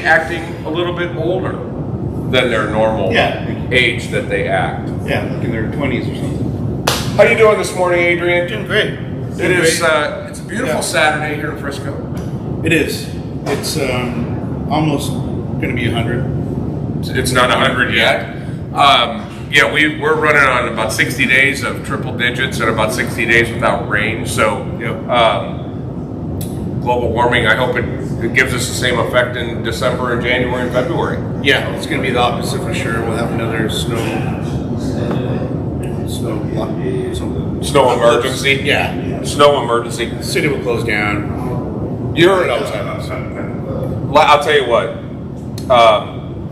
acting a little bit older than their normal age that they act. Yeah, like in their 20s or something. How you doing this morning, Adrian? Doing great. It's a beautiful Saturday here in Frisco. It is. It's almost going to be 100. It's not 100 yet. We're running on about 60 days of triple digits and about 60 days without rain. So, global warming, I hope it gives us the same effect in December and January and February. Yeah, it's going to be the opposite for sure. We'll have another snow emergency. Yeah, snow emergency. The city will close down. I'll tell you what.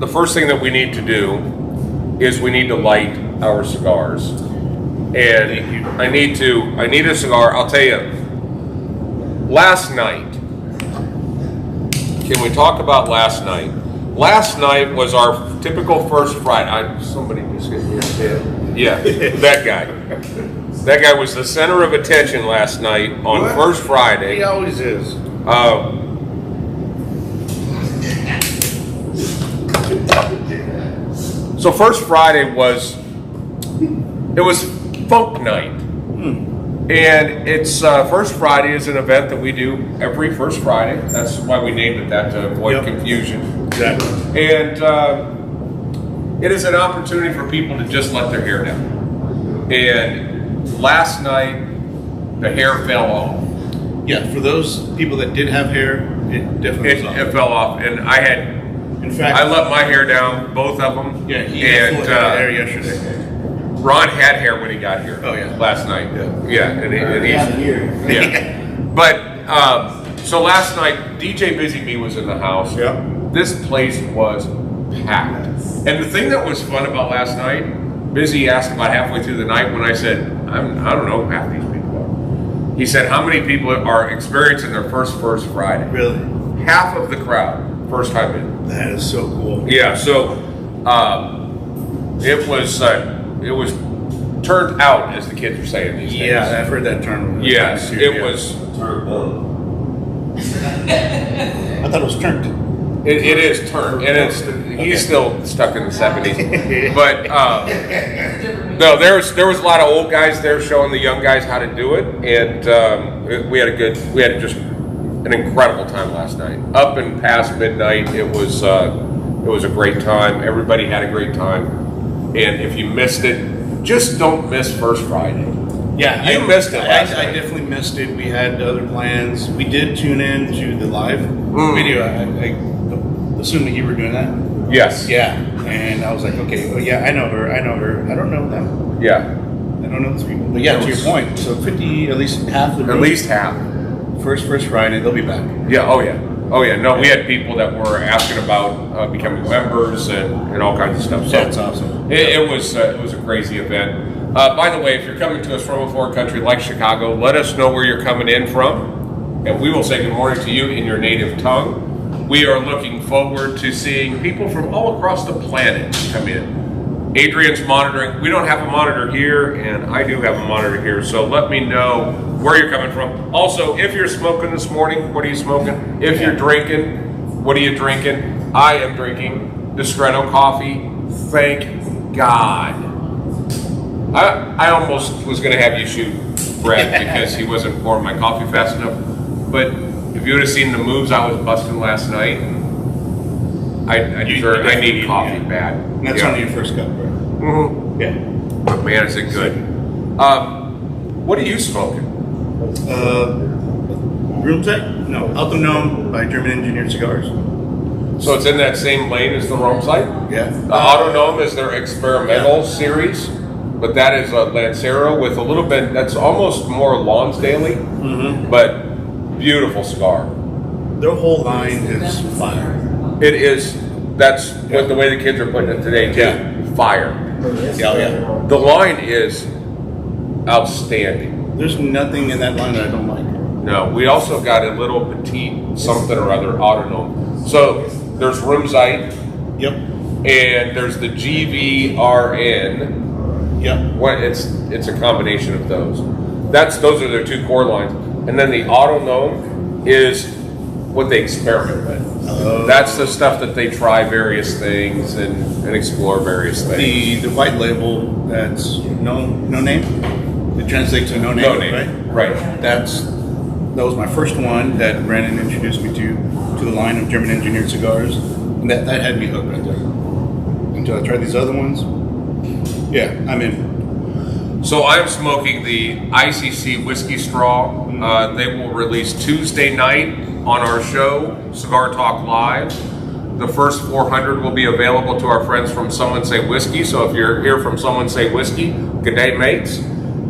The first thing that we need to do is we need to light our cigars, and I need a cigar. I'll tell you. Last night. Can we talk about last night? Last night was our typical first Friday. Somebody just hit me in the head. Yeah, that guy. That guy was the center of attention last night on First Friday. He always is. So First Friday was Funk Night. And it's First Friday is an event that we do every First Friday. That's why we named it that, to avoid confusion. Exactly. And it is an opportunity for people to just let their hair down. And last night, the hair fell off. Yeah, for those people that did have hair, it definitely it fell off. And in fact, I let my hair down, both of them. Yeah, he had full hair yesterday. Ron had hair when he got here. Oh yeah, last night. Yeah, and he's here. Yeah, but so last night DJ Busy Bee was in the house. Yeah, this place was packed. And the thing that was fun about last night, Busy asked about halfway through the night when I said, I don't know who half these people are. He said, how many people are experiencing their first Friday? Really? Half of the crowd, first time in. That is so cool. Yeah, so it was turned out, as the kids are saying these days. Yeah, I've heard that term. Yes, it was. I thought it was turned. It is turned, and he's still stuck in the 70s. But no, there was a lot of old guys there showing the young guys how to do it, and we had just an incredible time last night. Up and past midnight, it was a great time. Everybody had a great time, and if you missed it, just don't miss First Friday. Yeah, you missed it last night. I definitely missed it. We had other plans. We did tune in to the live video. I assumed that you were doing that. Yes. Yeah, and I was like, okay, well, yeah, I know her. I don't know them. Yeah. I don't know those people. But yeah, to your point, so 50, at least half the room. At least half. First Friday, they'll be back. Yeah, oh yeah. No, we had people that were asking about becoming members and all kinds of stuff. So that's awesome. It was a crazy event. By the way, if you're coming to us from a foreign country like Chicago, let us know where you're coming in from, and we will say good morning to you in your native tongue. We are looking forward to seeing people from all across the planet come in. Adrian's monitoring. We don't have a monitor here, and I do have a monitor here, so let me know where you're coming from. Also, if you're smoking this morning, what are you smoking? If you're drinking, what are you drinking? I am drinking Discreto coffee. Thank God. I almost was going to have you shoot Brett because he wasn't pouring my coffee fast enough. But if you would have seen the moves I was busting last night, I need coffee bad. And that's only your first cup, right? Mm-hmm. Yeah. But man, is it good. What are you smoking? Room Tech? No, Autonom by German Engineered Cigars. So it's in that same lane as the Rome site? Yeah. The Autonom is their experimental series, but that is a Lancero with a little bit, that's almost more Lonsdale-y, but beautiful cigar. Their whole line is fire. It is, that's what the way the kids are putting it today too. Yeah. Fire. Yeah. The line is outstanding. There's nothing in that line that I don't like. No, we also got a little petite something or other Autonom. So there's Rumzite. Yep. And there's the GVRN. Yep. What it's a combination of those. Those are their two core lines. And then the Autonom is what they experiment with. That's the stuff that they try various things and explore various things. The white label that's no name. It translates to no name, right? That was my first one that Brandon introduced me to the line of German engineered cigars, and that had me hooked right there. Until I tried these other ones, yeah, I'm in. So I'm smoking the ICC whiskey straw. They will release Tuesday night on our show, Cigar Talk Live. The first 400 will be available to our friends from Someone Say Whiskey. So if you're here from Someone Say Whiskey, good day, mates.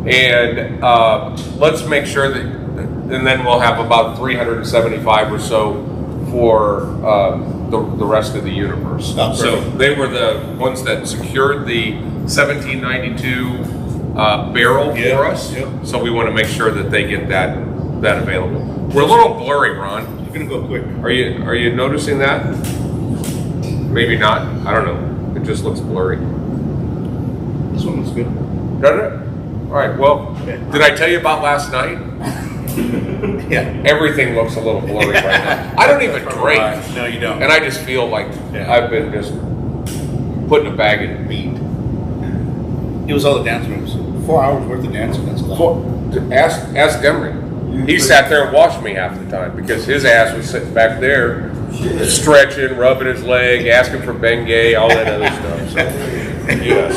And let's make sure that, and then we'll have about 375 or so for the rest of the universe. So they were the ones that secured the 1792 barrel for us. Yep. So we want to make sure that they get that available. We're a little blurry, Ron. You're gonna go quick. Are you noticing that? Maybe not. I don't know. It just looks blurry. This one looks good. Doesn't it? All right. Well, did I tell you about last night? Yeah. Everything looks a little blurry right now. I don't even drink. No, you don't. And I just feel like I've been just putting a bag in meat. It was all the dance moves. 4 hours worth of dancing. That's a lot. Ask Emery. He sat there and watched me half the time because his ass was sitting back there, stretching, rubbing his leg, asking for Bengay, all that other stuff.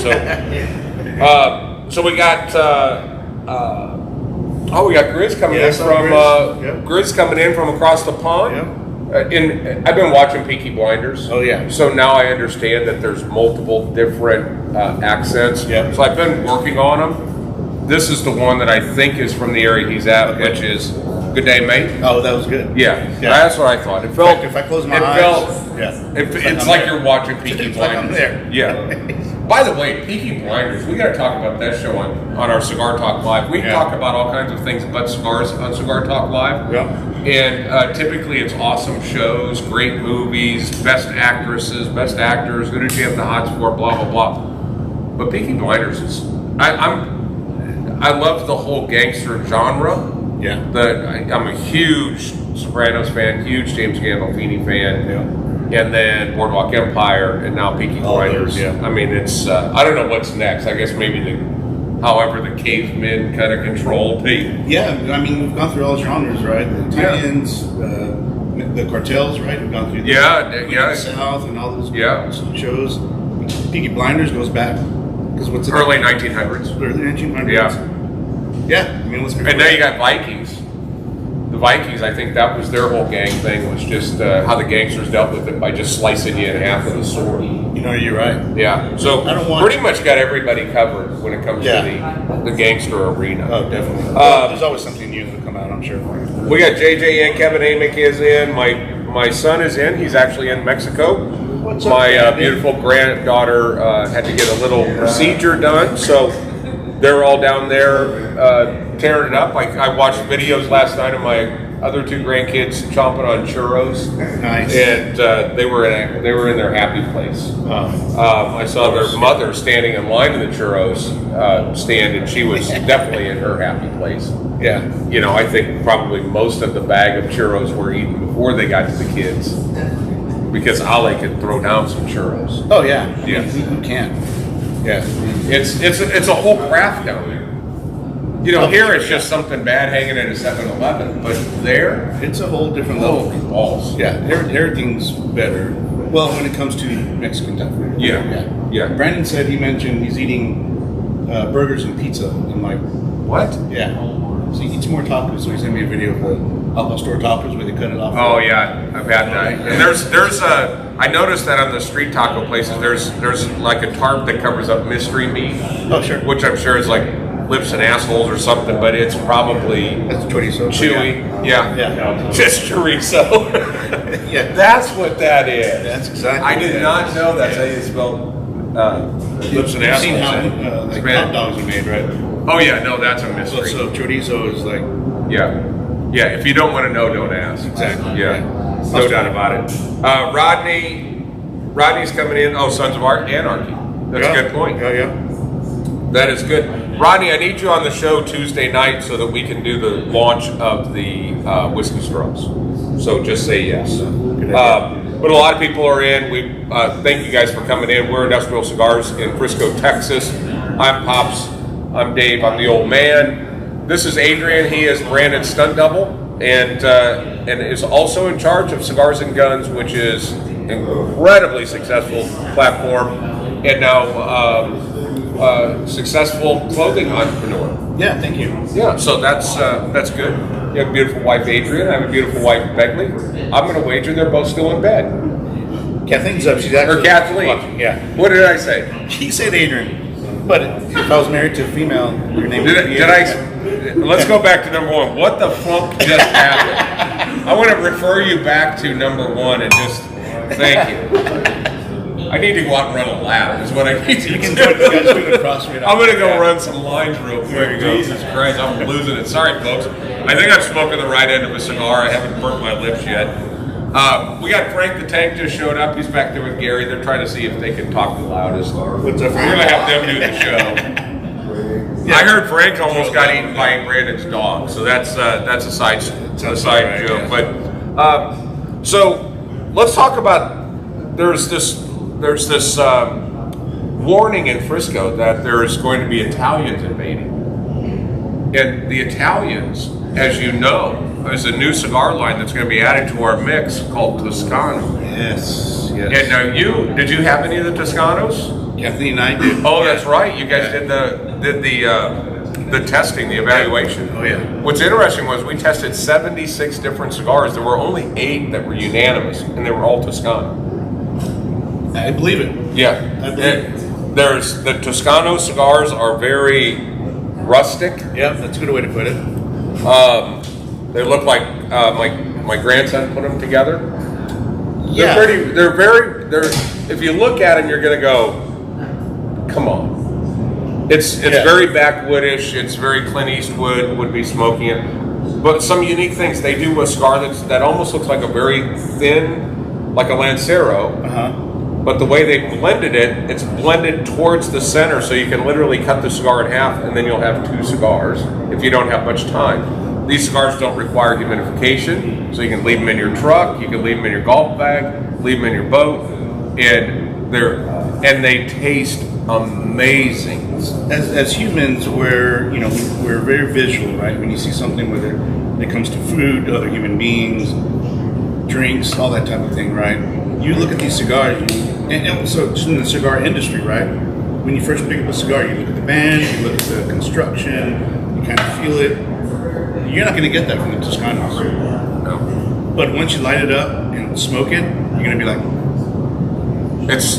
So, yeah. So we got we got Grizz coming in from Grizz coming in from across the pond. I've been watching Peaky Blinders. Oh yeah. So now I understand that there's multiple different accents. Yeah. So I've been working on them. This is the one that I think is from the area he's at, which is "Good Day, Mate." Oh, that was good. Yeah, that's what I thought. It felt. If I close my eyes, It's like you're watching Peaky It's like I'm Blinders. there. Yeah. By the way, Peaky Blinders. We got to talk about that show on our Cigar Talk Live. We talk about all kinds of things but cigars on Cigar Talk Live. Yeah. And typically it's awesome shows, great movies, best actresses, best actors. Who did you have the hots for? Blah blah blah. But Peaky Blinders is. I love the whole gangster genre. Yeah. I'm a huge Sopranos fan, huge James Gandolfini fan. Yeah. And then Boardwalk Empire, and now Peaky Blinders. Yeah. I mean, it's I don't know what's next. I guess maybe however the cavemen kind of control Pete. Yeah, I mean we've gone through all genres, right? The Italians, the cartels, right? We've gone through the South and all those shows. Peaky Blinders goes back because what's it? Early 1900s. Early 1900s. Yeah. Yeah, I mean let's. And now you got Vikings. The Vikings, I think that was their whole gang thing, was just how the gangsters dealt with it by just slicing you in half with a sword. You know, you're right. Yeah, so pretty much got everybody covered when it comes to the gangster arena. Oh, definitely. There's always something new that'll come out, I'm sure. We got JJ and Kevin Amick is in. My son is in. He's actually in Mexico. What's up, my beautiful granddaughter had to get a little procedure done, so they're all down there tearing it up. I watched videos last night of my other two grandkids chomping on churros. Nice. And they were in their happy place. I saw their mother standing in line in the churros stand, and she was definitely in her happy place. Yeah. You know, I think probably most of the bag of churros were eaten before they got to the kids, because Ale could throw down some churros. Oh yeah. Yeah. Who can't? Yeah. It's a whole craft down there. You know, here it's just something bad hanging at a 7-Eleven, but there, it's a whole different level. Balls. Yeah, everything's better. Well, when it comes to Mexican stuff. Yeah. Brandon said he mentioned he's eating burgers and pizza. I'm like, what? Yeah. So he eats more tacos. So he sent me a video of the Al Pastor tacos where they cut it off. Oh yeah, I've had that. And there's I noticed that on the street taco places, there's like a tarp that covers up mystery meat. Oh sure. Which I'm sure is like lips and assholes or something, but it's probably chorizo. Chewy. Yeah. Just chorizo. Yeah. That's what that is. That's exactly. I did not know that's how you spell lips and assholes. You've seen how like hot dogs are made, right? Oh yeah, no, that's a mystery. So chorizo is like. Yeah. If you don't want to know, don't ask. Exactly. Yeah. No doubt about it. Rodney's coming in. Oh, Sons of Art Anarchy. That's a good point. Yeah. That is good. Rodney, I need you on the show Tuesday night so that we can do the launch of the whiskey straws. So just say yes. But a lot of people are in. We thank you guys for coming in. We're Industrial Cigars in Frisco, Texas. I'm Pops. I'm Dave. I'm the old man. This is Adrian. He is Brandon's stunt double, and is also in charge of Cigars and Guns, which is an incredibly successful platform, and now successful clothing entrepreneur. Yeah, thank you. Yeah, so that's good. You have a beautiful wife, Adrian. I have a beautiful wife, Begley. I'm going to wager they're both still in bed. Kathleen's up. She's actually Or Kathleen. watching. Yeah. What did I say? She said Adrian. But if I was married to a female, your name would be Did Adrian. let's go back to number one. What the flunk just happened? I want to refer you back to number one and just thank you. I need to go out and run a lap is what I need to do. You guys do the CrossFit. I'm going to go run some lines real quick. Jesus Christ, I'm losing it. Sorry, folks. I think I'm smoking the right end of a cigar. I haven't burnt my lips yet. We got Frank the Tank just showed up. He's back there with Gary. They're trying to see if they can talk the loudest. What's up, We're going to have them do the show. I heard Frank almost got eaten by Brandon's dog, so that's a side joke. But so let's talk about there's this warning in Frisco that there is going to be Italians invading, and the Italians, as you know, is a new cigar line that's going to be added to our mix called Toscano. Yes. And now did you have any of the Toscanos? Kathleen and I did. Oh, that's right. You guys did the testing, the evaluation. Oh yeah. What's interesting was we tested 76 different cigars. There were only 8 that were unanimous, and they were all Toscano. I believe it. Yeah. I believe it. There's the Toscano cigars are very rustic. Yeah, that's a good way to put it. They look like my grandson put them together. Yeah. If you look at them, you're gonna go, come on. It's very backwoodish. It's very Clint Eastwood would be smoking it. But some unique things they do with cigar that almost looks like a very thin, like a Lancero. But the way they blended it, it's blended towards the center, so you can literally cut the cigar in half, and then you'll have 2 cigars if you don't have much time. These cigars don't require humidification, so you can leave them in your truck, you can leave them in your golf bag, leave them in your boat, and they taste amazing. As humans, we're very visual, right? When you see something, whether it comes to food, other human beings, drinks, all that type of thing, right? You look at these cigars, and so just in the cigar industry, right? When you first pick up a cigar, you look at the band, you look at the construction, you kind of feel it. You're not going to get that from the Toscanos. No. But once you light it up and smoke it, you're going to be like,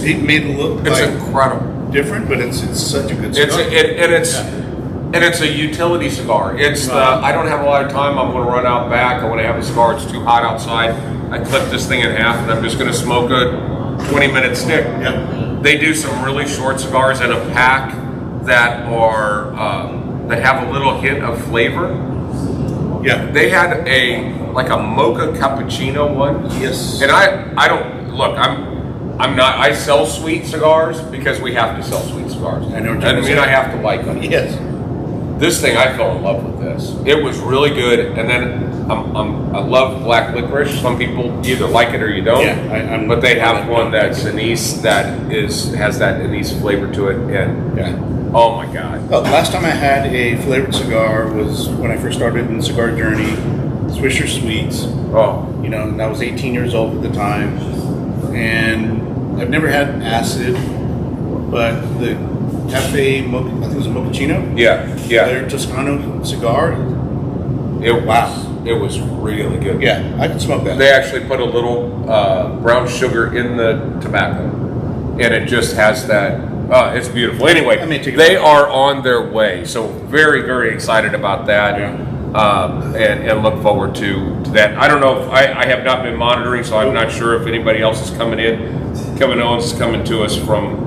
it made it look It's like incredible. different, but it's such a good cigar. And it's a utility cigar. It's I don't have a lot of time. I'm going to run out back. I want to have a cigar. It's too hot outside. I clip this thing in half, and I'm just going to smoke a 20-minute stick. Yeah. They do some really short cigars in a pack that are that have a little hint of flavor. Yeah. They had a mocha cappuccino one. Yes. And I don't look. I'm not. I sell sweet cigars because we have to sell sweet cigars. I know what you're Doesn't mean saying. I have to like them. Yes. This thing, I fell in love with this. It was really good, and then I love black licorice. Some people either like it or you don't. Yeah, but they have one that's anise that has that anise flavor to it, and oh my god. Well, last time I had a flavored cigar was when I first started in the cigar journey, Swisher Sweets. Oh, And I was 18 years old at the time, and I've never had acid, but the Cafe Mocha, I think it was a Mochaccino. yeah. Their Toscano cigar. It was really good. Yeah, I could smoke that. They actually put a little brown sugar in the tobacco, and it just has that. It's beautiful. Anyway, they are on their way, so very, very excited about that, and look forward to that. I don't know if I have not been monitoring, so I'm not sure if anybody else is coming in. Kevin Owens is coming to us from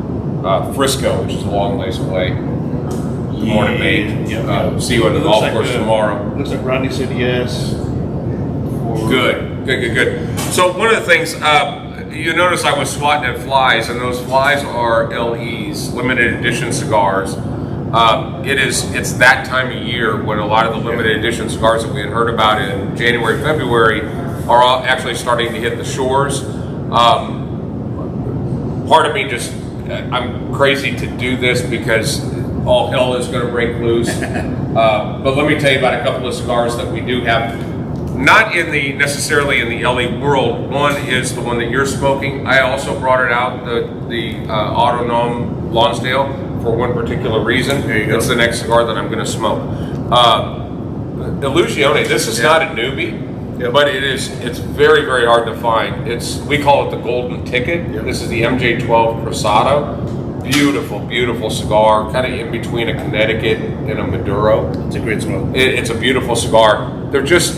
Frisco, which is a long ways away. Good morning, mate. See you on the golf course tomorrow. Looks like Rodney said yes. Good. So one of the things, you notice I was swatting at flies, and those flies are LEs, limited edition cigars. It's that time of year when a lot of the limited edition cigars that we had heard about in January, February are all actually starting to hit the shores. Part of me just, I'm crazy to do this because all hell is going to break loose. But let me tell you about a couple of cigars that we do have. Not necessarily in the LE world. One is the one that you're smoking. I also brought it out, the Autonome Lonsdale, for one particular reason. There you go. It's the next cigar that I'm going to smoke. Illusione, this is not a newbie, but it's very, very hard to find. We call it the golden ticket. This is the MJ12 Cruzado. Beautiful, beautiful cigar, kind of in between a Connecticut and a Maduro. It's a great smoke. It's a beautiful cigar. They're just,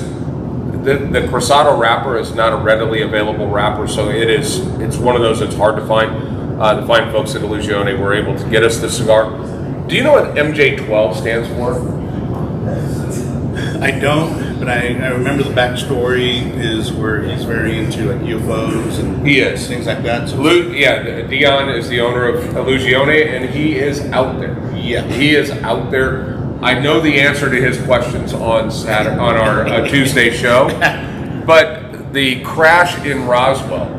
the Cruzado wrapper is not a readily available wrapper, so it's one of those that's hard to find. The fine folks at Illusione were able to get us this cigar. Do you know what MJ12 stands for? I don't, but I remember the backstory is where he's very into like UFOs and things like that. So Dion is the owner of Illusione, and he is out there. Yeah, he is out there. I know the answer to his questions on our Tuesday show, but the crash in Roswell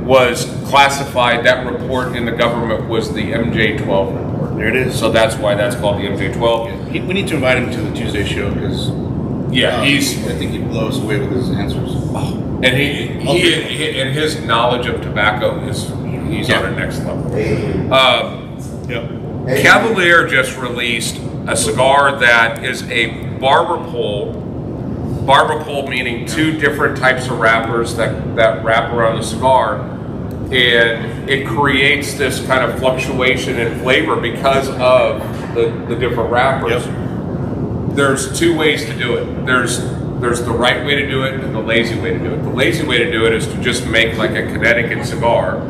was classified. That report in the government was the MJ12 report. There it is. So that's why that's called the MJ12. We need to invite him to the Tuesday show because I think he blows away with his answers. And he and his knowledge of tobacco he's on a next level. Cavalier just released a cigar that is a barber pole. Barber pole meaning two different types of wrappers that wrap around the cigar, and it creates this kind of fluctuation in flavor because of the different wrappers. There's two ways to do it. There's the right way to do it and the lazy way to do it. The lazy way to do it is to just make like a Connecticut cigar,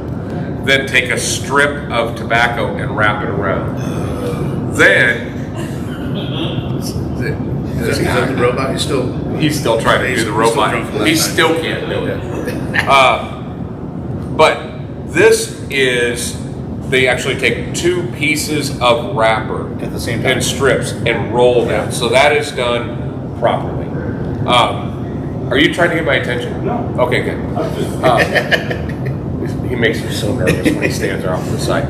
then take a strip of tobacco and wrap it around. Then is that the robot? He's still trying to do the robot. He still can't do it. But this is, they actually take two pieces of wrapper at the same time in strips and roll them. So that is done properly. Are you trying to get my attention? No. Okay, good. He makes me so nervous when he stands there off to the side.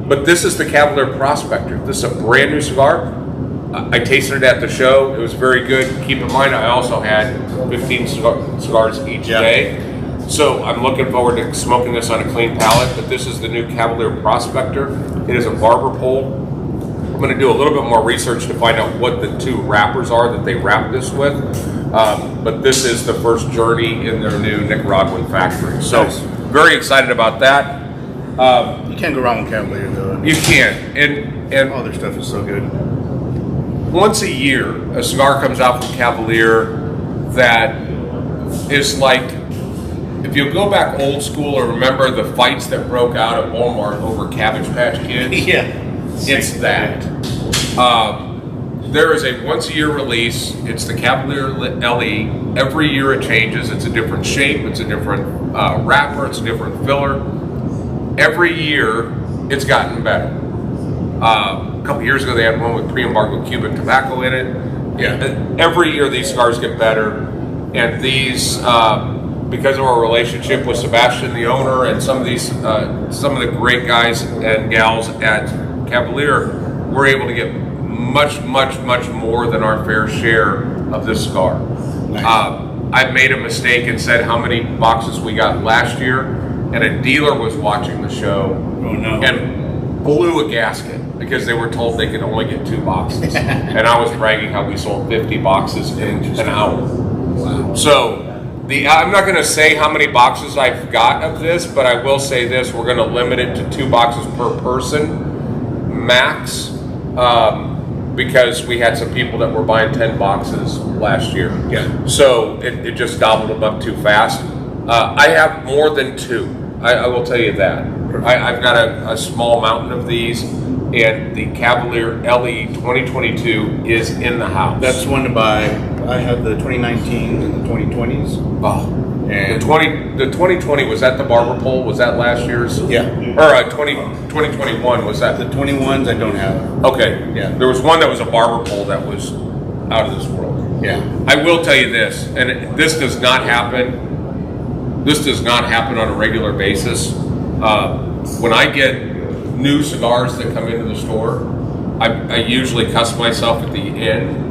But this is the Cavalier Prospector. This is a brand new cigar. I tasted it at the show. It was very good. Keep in mind, I also had 15 cigars each day. So I'm looking forward to smoking this on a clean palate. But this is the new Cavalier Prospector. It is a barber pole. I'm going to do a little bit more research to find out what the two wrappers are that they wrap this with. But this is the first journey in their new Nicaraguan factory. So very excited about that. You can't go wrong with Cavalier though. You can't. And all their stuff is so good. Once a year, a cigar comes out from Cavalier that is like, if you go back old school or remember the fights that broke out at Walmart over Cabbage Patch Kids, it's that. There is a once a year release. It's the Cavalier LE. Every year it changes. It's a different shape. It's a different wrapper. It's a different filler. Every year it's gotten better. A couple years ago they had one with pre-embargo Cuban tobacco in it. Every year these cigars get better, and these because of our relationship with Sebastian, the owner, and some of the great guys and gals at Cavalier, we're able to get much more than our fair share of this cigar. Nice. I made a mistake and said how many boxes we got last year, and a dealer was watching the show and blew a gasket because they were told they could only get 2 boxes. And I was bragging how we sold 50 boxes in an hour. Wow. So I'm not going to say how many boxes I've got of this, but I will say this: we're going to limit it to 2 boxes per person max, because we had some people that were buying 10 boxes last year. So it just gobbled them up too fast. I have more than 2. I will tell you that. I've got a small mountain of these, and the Cavalier LE 2022 is in the house. That's one to buy. I have the 2019 and the 2020s. Oh, and the 2020, was that the barber pole? Was that last year's? Yeah. Or 2021, was that? The 21s I don't have. Okay. Yeah. There was one that was a barber pole that was out of this world. Yeah. I will tell you this, and this does not happen This does not happen on a regular basis. When I get new cigars that come into the store, I usually cuss myself at the end.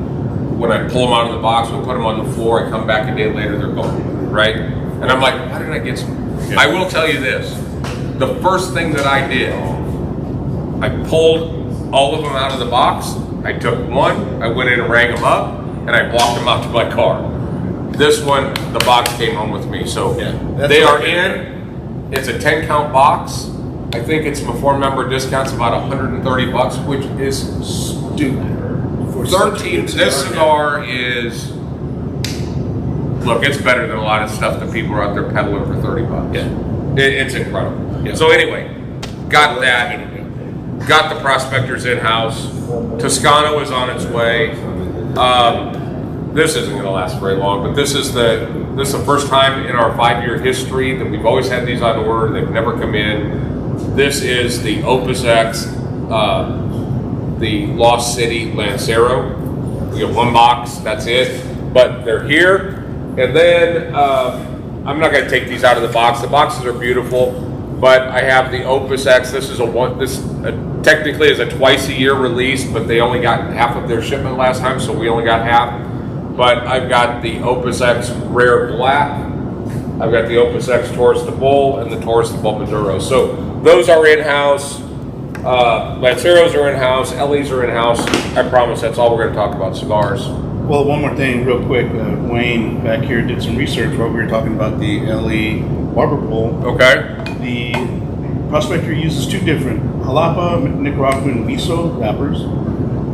When I pull them out of the box, we put them on the floor, I come back a day later, they're gone, right? And I'm like, how did I get some? Yeah. I will tell you this. The first thing that I did, I pulled all of them out of the box. I took one, I went in and rang them up, and I walked them out to my car. This one, the box came home with me. So they are in. It's a 10 count box. I think it's before member discounts about $130, which is stupid. 13. This cigar is, look, it's better than a lot of stuff that people are out there peddling for $30. Yeah, it's incredible. Yeah. So anyway, got that. Got the prospectors in house. Toscano is on its way. This isn't going to last very long, but this is the first time in our 5-year history that we've always had these on order. They've never come in. This is the Opus X, the Lost City Lancero. We get one box, that's it. But they're here. And then I'm not going to take these out of the box. The boxes are beautiful, but I have the Opus X. This is technically is a twice-a-year release, but they only got half of their shipment last time, so we only got half. But I've got the Opus X Rare Black, I've got the Opus X Taurus de Bull, and the Taurus de Bull Maduro. So those are in-house. Lanceros are in-house. LEs are in-house. I promise that's all we're going to talk about, cigars. Well, one more thing real quick. Wayne back here did some research while we were talking about the LE Barber Pole. Okay. The prospector uses two different Jalapa, Nicaraguan Viso wrappers.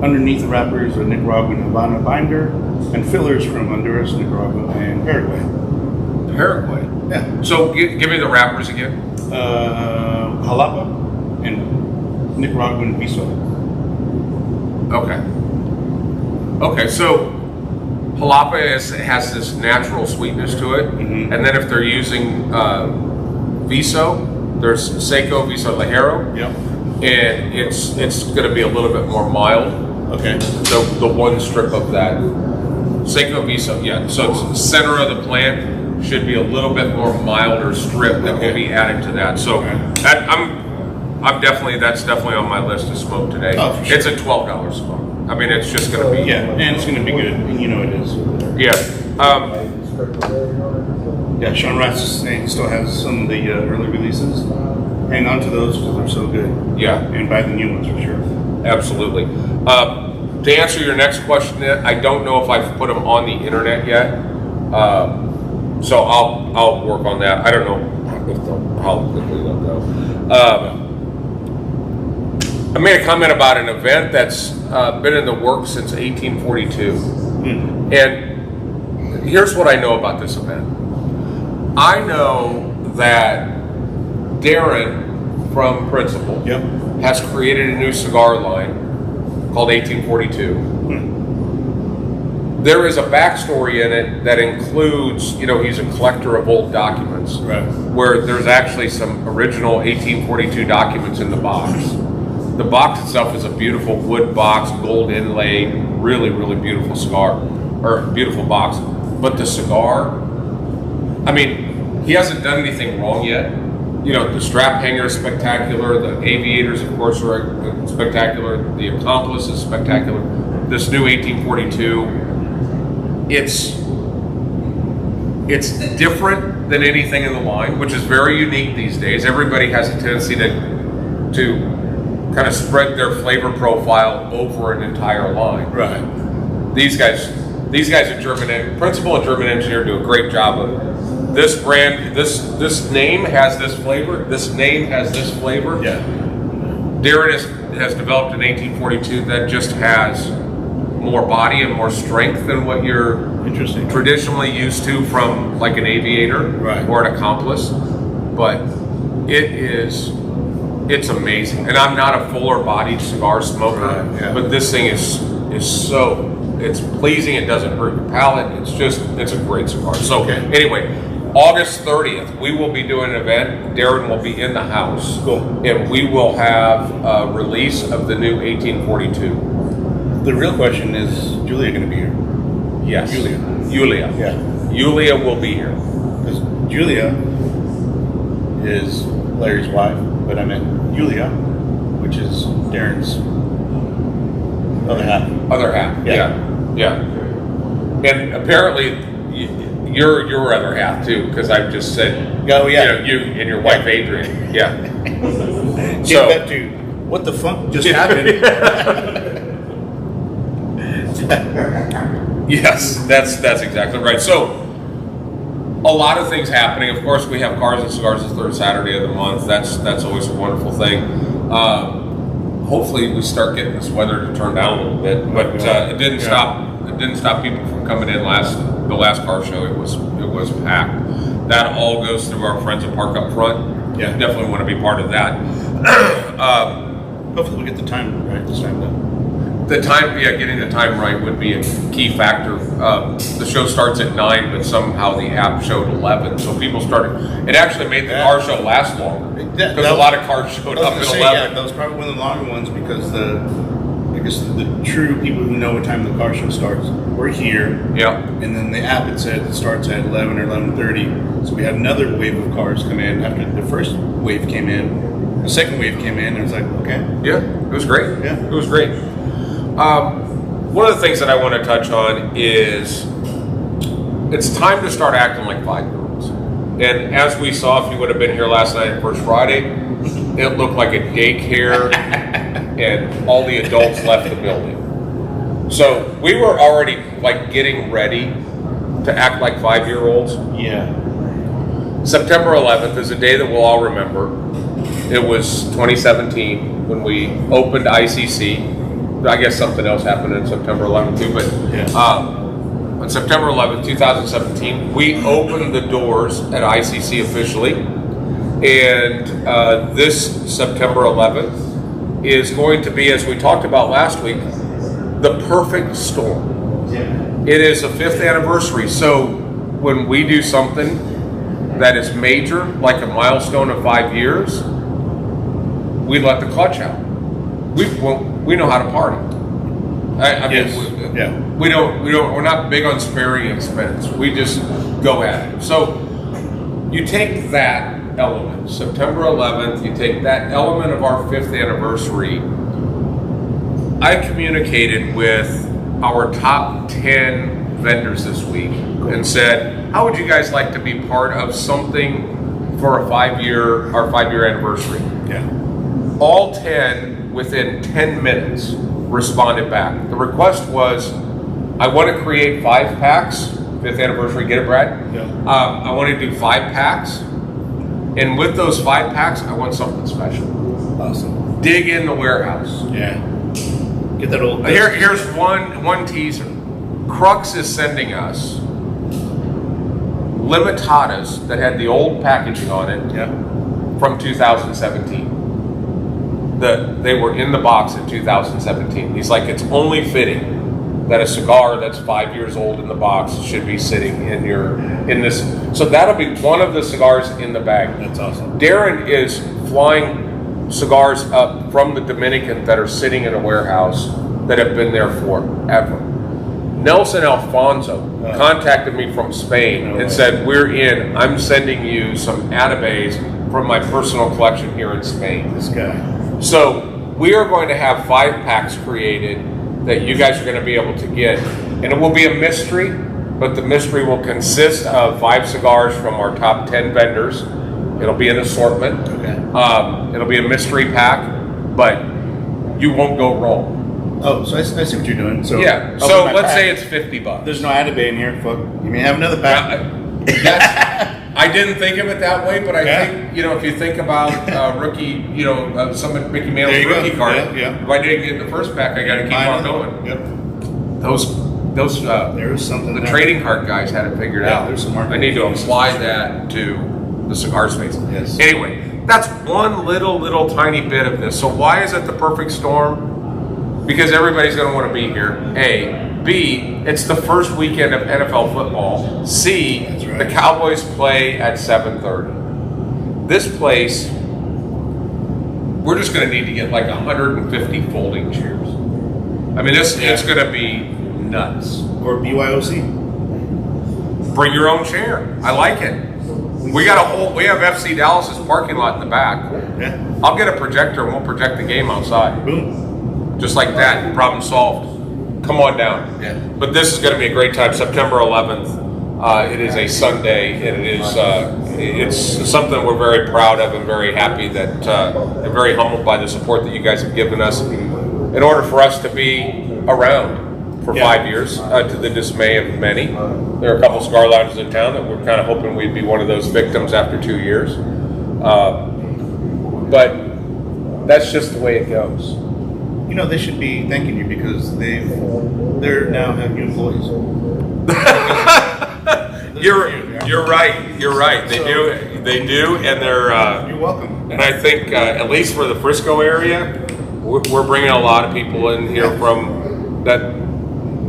Underneath the wrappers are Nicaraguan Havana binder and fillers from Honduras, Nicaragua, and Paraguay. Paraguay? Yeah. So give me the wrappers again. Jalapa and Nicaraguan Viso. Okay, so Jalapa has this natural sweetness to it, and then if they're using Viso, there's Seco Viso Ligero, and it's going to be a little bit more mild. Okay. The one strip of that Seco Viso, so it's center of the plant should be a little bit more milder strip that will be added to that. So I'm definitely that's definitely on my list to smoke today. Oh, for sure. It's a $12 smoke. I mean, it's just going to be and it's going to be good. And you know it is. Yeah. Sean Ratz still has some of the early releases. Hang on to those because they're so good. Yeah. And buy the new ones for sure. Absolutely. To answer your next question, I don't know if I've put them on the internet yet. So I'll work on that. I don't know how quickly they'll go. I made a comment about an event that's been in the works since 1842. And here's what I know about this event. I know that Darren from Principal has created a new cigar line called 1842. There is a backstory in it that includes, he's a collector of old documents, where there's actually some original 1842 documents in the box. The box itself is a beautiful wood box, gold inlaid, really, really beautiful cigar, or beautiful box. But the cigar, I mean, he hasn't done anything wrong yet. The strap hanger is spectacular. The aviators, of course, are spectacular. The accomplice is spectacular. This new 1842, it's different than anything in the line, which is very unique these days. Everybody has a tendency to kind of spread their flavor profile over an entire line. Right. These guys at Principal and German Engineer do a great job of this brand. This name has this flavor. This name has this flavor. Yeah. Darren has developed an 1842 that just has more body and more strength than what you're traditionally used to from like an aviator or an accomplice. But it's amazing. And I'm not a fuller bodied cigar smoker, but this thing is it's pleasing. It doesn't hurt your palate. It's a great cigar. So anyway, August 30th, we will be doing an event. Darren will be in the house. Cool. And we will have a release of the new 1842. The real question is, Julia going to be here? Yes. Julia. Yeah. Julia will be here. Because Julia is Larry's wife, but I meant Julia, which is Darren's other half. Other half. Yeah. And apparently, your other half too, because I've just said, Oh yeah, you and your wife Adrian. Yeah. So that too. What the fuck just happened? Yes, that's exactly right. So, a lot of things happening. Of course, we have Cars and Cigars the third Saturday of the month. That's always a wonderful thing. Hopefully, we start getting this weather to turn down a little bit. But it didn't stop. It didn't stop people from coming in the last car show. It was packed. That all goes through our friends at Park Up Front. Yeah, definitely want to be part of that. Hopefully, we get the time right this time, though. The time, getting the time right would be a key factor. The show starts at 9, but somehow the app showed 11, so people started. It actually made the car show last longer because a lot of cars showed up at 11. Yeah, that was probably one of the longer ones because I guess the true people who know what time the car show starts were here. Yeah. And then the app had said it starts at 11 or 11:30, so we had another wave of cars come in after the first wave came in. The second wave came in, and it was like, okay. Yeah, it was great. Yeah, it was great. One of the things that I want to touch on is it's time to start acting like 5-year-olds. And as we saw, if you would have been here last night, First Friday, it looked like a daycare and all the adults left the building. So we were already like getting ready to act like 5-year-olds. Yeah. September 11th is a day that we'll all remember. It was 2017 when we opened ICC. I guess something else happened in September 11th too, but on September 11th, 2017, we opened the doors at ICC officially, and this September 11th is going to be, as we talked about last week, the perfect storm. It is a 5th anniversary, so when we do something that is major, like a milestone of 5 years, we let the clutch out. We know how to party. I mean, we're not big on sparing expense. We just go at it. So you take that element, September 11th, you take that element of our 5th anniversary. I communicated with our top 10 vendors this week and said, how would you guys like to be part of something for our 5-year anniversary? Yeah. All 10 within 10 minutes responded back. The request was, I want to create 5 packs, 5th anniversary, get it, Brad? Yeah. I want to do 5 packs, and with those 5 packs, I want something special. Awesome. Dig in the warehouse. Yeah. Get that old. Here's one teaser. Crux is sending us limitadas that had the old packaging on it from 2017. They were in the box in 2017. He's like, it's only fitting that a cigar that's 5 years old in the box should be sitting in this. So that'll be one of the cigars in the bag. That's awesome. Darren is flying cigars up from the Dominican that are sitting in a warehouse that have been there forever. Nelson Alfonso contacted me from Spain and said, we're in. I'm sending you some Atabays from my personal collection here in Spain. This guy. So we are going to have 5 packs created that you guys are going to be able to get. And it will be a mystery, but the mystery will consist of 5 cigars from our top 10 vendors. It'll be an assortment. Okay. It'll be a mystery pack, but you won't go wrong. Oh, so I see what you're doing. So yeah. So let's say it's $50. There's no Atabay in here. Fuck. You may have another pack. I didn't think of it that way, but I think, if you think about rookie, some of Mickey Mantle's rookie card, if I didn't get the first pack, I got to keep on going. Yep. Those there was something. The trading card guys had it figured out. There's some market. I need to apply that to the cigar space. Yes. Anyway, that's one little tiny bit of this. So why is it the perfect storm? Because everybody's going to want to be here. A. B, it's the first weekend of NFL football. C, the Cowboys play at 7:30. This place, we're just going to need to get like 150 folding chairs. I mean, it's going to be nuts. Or BYOC. Bring your own chair. I like it. We have FC Dallas's parking lot in the back. Yeah. I'll get a projector and we'll project the game outside. Boom. Just like that, problem solved. Come on down. Yeah. But this is going to be a great time, September 11th. It is a Sunday, and it's something we're very proud of and very happy that, and very humbled by the support that you guys have given us in order for us to be around for 5 years, to the dismay of many. There are a couple cigar lounges in town that we're kind of hoping we'd be one of those victims after 2 years. But that's just the way it goes. You know, they should be thanking you because they're now have new employees. You're right. They do, and they're. You're welcome. And I think at least for the Frisco area, we're bringing a lot of people in here from that.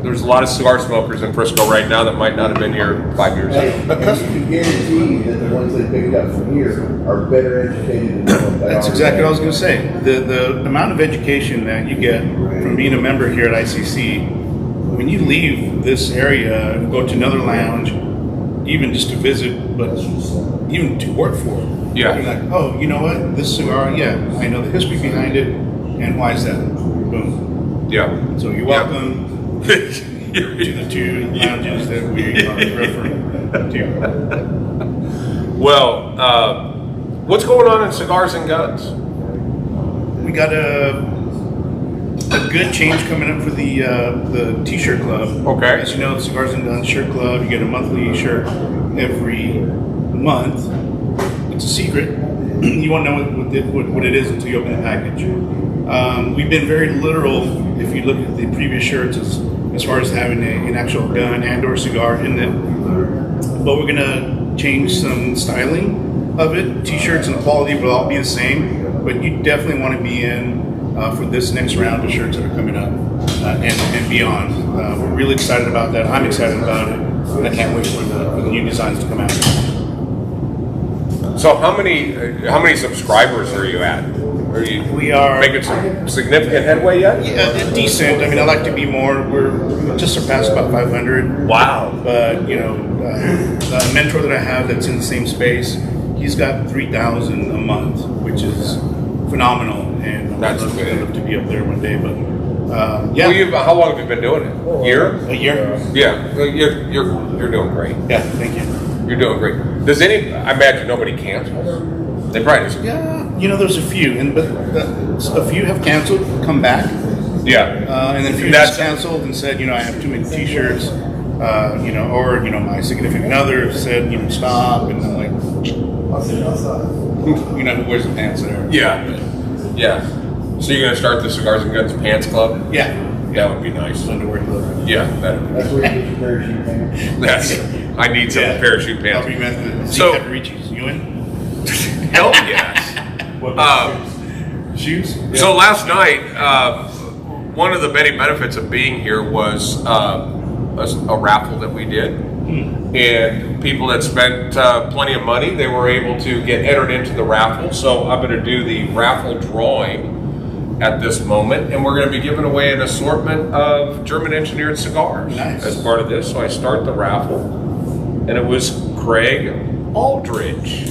There's a lot of cigar smokers in Frisco right now that might not have been here 5 years ago. A customer can guarantee that the ones they picked up from here are better educated than what they That's are. exactly what I was going to say. The amount of education that you get from being a member here at ICC, when you leave this area and go to another lounge, even just to visit, but even to work for, Yeah. you're like, oh, you know what? This cigar, yeah, I know the history behind it, and why is that? Boom. Yeah. So you're welcome to the two lounges that we are referring to. Well, what's going on in Cigars and Guns? We got a good change coming up for the T-shirt club. Okay. As you know, the Cigars and Guns shirt club, you get a monthly shirt every month. It's a secret. You won't know what it is until you open the package. We've been very literal. If you look at the previous shirts, as far as having an actual gun and/or cigar in it, but we're gonna change some styling of it. T-shirts and quality will all be the same, but you definitely want to be in for this next round of shirts that are coming up and beyond. We're really excited about that. I'm excited about it. And I can't wait for the new designs to come out. So how many subscribers are you at? We are making some significant headway yet? Yeah, decent. I mean, I like to be more. We're just surpassed about 500. Wow. But, you know, a mentor that I have that's in the same space, he's got 3,000 a month, which is phenomenal. And That's I'd good. love to be up there one day. But, yeah. Well, how long have you been doing it? Year? A year? Yeah. You're doing great. Yeah, thank you. You're doing great. I imagine nobody cancels. They probably just. Yeah, you know, there's a few, but a few have canceled, come back. Yeah. And then a few just canceled and said, you know, I have too many T-shirts, you know, or, you know, my significant other said, you know, stop. And I'm like, you know, who wears the pants there? Yeah. Yeah. So you're going to start the Cigars and Guns Pants Club? Yeah. That would be nice. Underwear club. Yeah. That'd be That's where you get your parachute pants. I need some parachute I'll pants. be with the So- Peperichis. You in? Hell yes. Shoes? So last night, one of the many benefits of being here was a raffle that we did. And people that spent plenty of money, they were able to get entered into the raffle. So I'm going to do the raffle drawing at this moment, and we're going to be giving away an assortment of German engineered cigars as part of this. So I start the raffle, and it was Craig Aldridge.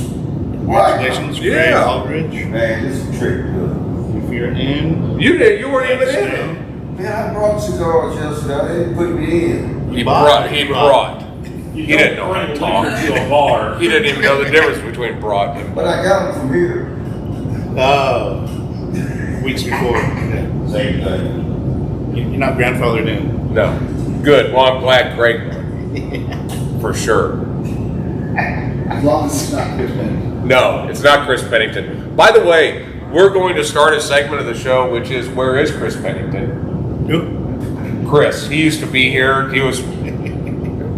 Congratulations, Greg Yeah. Aldridge. Man, this is a trick. If you're in, You weren't even in. Man, I brought cigars yesterday. They put me in. He brought. He didn't know how to talk. To a bar. He didn't even know the difference between brought and But I got them from here. weeks before. Yeah. Same thing. You're not grandfathered in. no. Good. Well, I'm glad Craig won. For sure. As long as it's not Chris Bennett. No, it's not Chris Pennington. By the way, we're going to start a segment of the show, which is Where is Chris Pennington? Who? Chris. He used to be here. He was.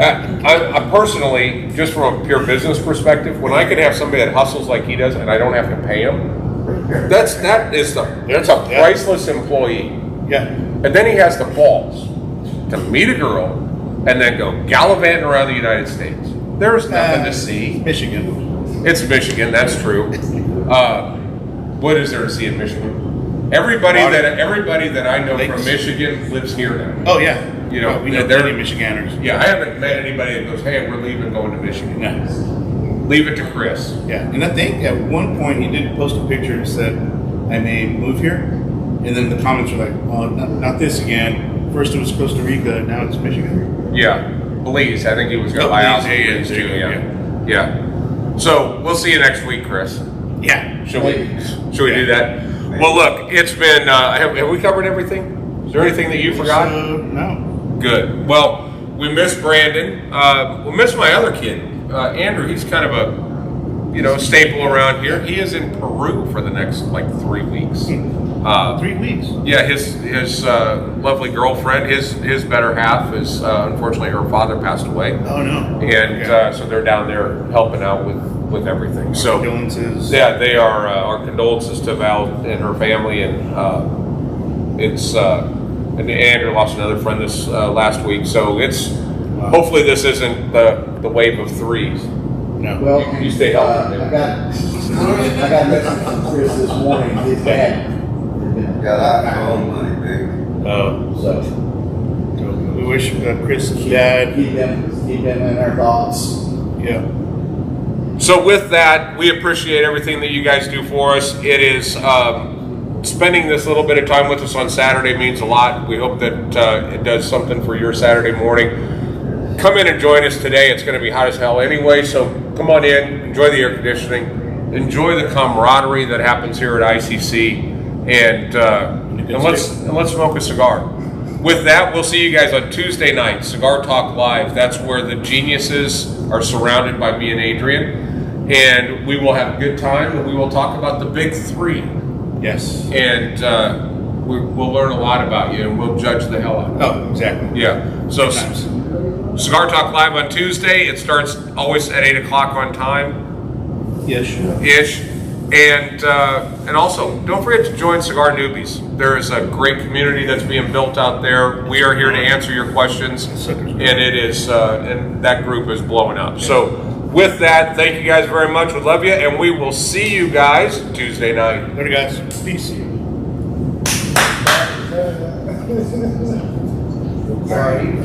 I personally, just from a pure business perspective, when I can have somebody that hustles like he does, and I don't have to pay him, that's a priceless employee. Yeah. And then he has the balls to meet a girl and then go gallivanting around the United States. There's nothing to see. Michigan. It's Michigan, that's true. What is there to see in Michigan? Everybody that I know from Michigan lives here now. Oh yeah. You know, we know they're- plenty of Michiganders. Yeah, I haven't met anybody that goes, "Hey, we're leaving, going to Michigan." Yeah. leave it to Chris. Yeah, and I think at one point he did post a picture and said, I may move here. And then the comments were like, well, not this again. First it was Costa Rica, now it's Michigan. Yeah, Belize. I think he was going to buy out Belize, Belize too. Yeah. So we'll see you next week, Chris. Yeah. Should we do that? Well, look, it's been. Have we covered everything? Is there anything that you forgot? No. Good. Well, we miss Brandon. We miss my other kid, Andrew. He's kind of a staple around here. He is in Peru for the next 3 weeks. 3 weeks. Yeah, his lovely girlfriend, his better half is unfortunately her father passed away. Oh no. And so they're down there helping out with everything. So condolences. yeah, they are our condolences to Val and her family, and it's and Andrew lost another friend this last week. So it's hopefully this isn't the wave of threes. No. Well, You stay healthy. I got a message from Chris this morning. His dad had been Got iPhone money, baby. so We wish Chris's dad. keep them in our thoughts. Yeah. So with that, we appreciate everything that you guys do for us. It is spending this little bit of time with us on Saturday means a lot. We hope that it does something for your Saturday morning. Come in and join us today. It's going to be hot as hell anyway, so come on in, enjoy the air conditioning, enjoy the camaraderie that happens here at ICC, and let's smoke a cigar. With that, we'll see you guys on Tuesday night, Cigar Talk Live. That's where the geniuses are surrounded by me and Adrian, and we will have a good time, and we will talk about the big three. Yes. And we'll learn a lot about you, and we'll judge the hell out of you. Oh, exactly. Yeah. So Cigar Talk Live on Tuesday. It starts always at 8 o'clock on time. Yes. Ish. And also, don't forget to join Cigar Newbies. There is a great community that's being built out there. We are here to answer your questions, and it is, and that group is blowing up. So, with that, thank you guys very much. We love you, and we will see you guys Tuesday night. Later, guys. Peace. Sorry.